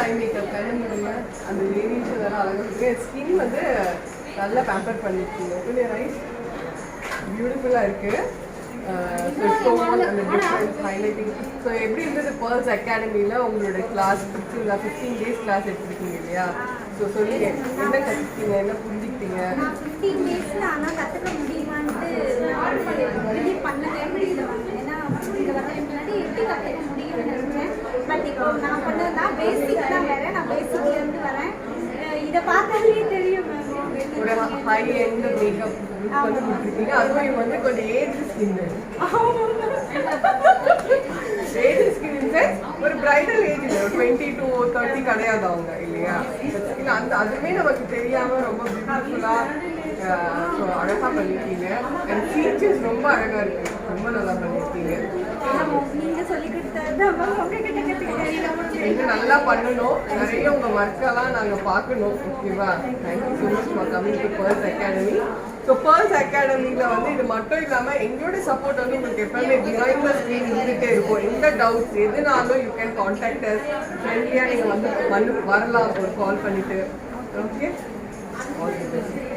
Eye makeup கண்ணு அந்த variation வேறு அழகாக இருக்கு. ஸ்கின் வந்து நல்லா பேம்பர் பண்ணிருக்கீங்க. இல்லையா ரைட் பியூட்டிஃபுல்லாக இருக்குது. அந்த டிஃப்ரென்ஸ் ஹைலைட்டிங். ஸோ எப்படி இருந்தது பேர்ல்ஸ் அகாடமியில் உங்களோட கிளாஸ் 15 days கிளாஸ் எடுத்துருக்கீங்க இல்லையா? ஸோ சொல்லுங்க, என்ன கற்றுக்கிட்டீங்க, என்ன புரிஞ்சுக்கிட்டீங்க? 15 days ஆனால் கற்றுக்க முடியுமான்ட்டு பண்ணவே முடியல. ஏன்னா இங்கே வரதுக்கு முன்னாடி எப்படி கற்றுக்க முடியும்னு நினைச்சேன். பட் இப்போ நான் பண்ணதுனா பேசிக் தான் வேறு. நான் பேசிக்லேருந்து வரேன். இதை பார்த்தாலே தெரியும் ஒரு ஹை எண்ட் மேக்கப் வந்து கொடுத்துருக்கீங்க. அதுவும் வந்து கொஞ்சம் ஏஜ் ஸ்கின் ஒரு பிரைடல் ஏஜ் இல்லை, 20 to 30 கிடையாது அவங்க இல்லையா? அந்த அதுவுமே நமக்கு தெரியாம ரொம்ப பியூட்டிஃபுல்லாக அழகா பண்ணிருக்கீங்க. அண்ட் ஃபீச்சர்ஸ் ரொம்ப அழகா இருக்கு. ரொம்ப நல்லா பண்ணிருக்கீங்க. இது நல்லா பண்ணணும். நிறைய உங்க ஒர்க்கெல்லாம் நாங்க பார்க்கணும். ஓகேவா? Thank you so much for coming to pearls academy. So pearls அகாடமியில் வந்து இது மட்டும் இல்லாமல் எங்களோட சப்போர்ட் வந்து உங்களுக்கு எப்பவுமே பிஹைண்ட் த ஸ்க்ரீன் இருந்துகிட்டே இருக்கும். எந்த டவுட்ஸ் எதுனாலும் யூ கேன் கான்டாக்ட் அஸ். ஃப்ரெண்ட்லியாக நீங்கள் வந்து வரலாம் ஒரு கால் பண்ணிட்டு. Okay, all the best.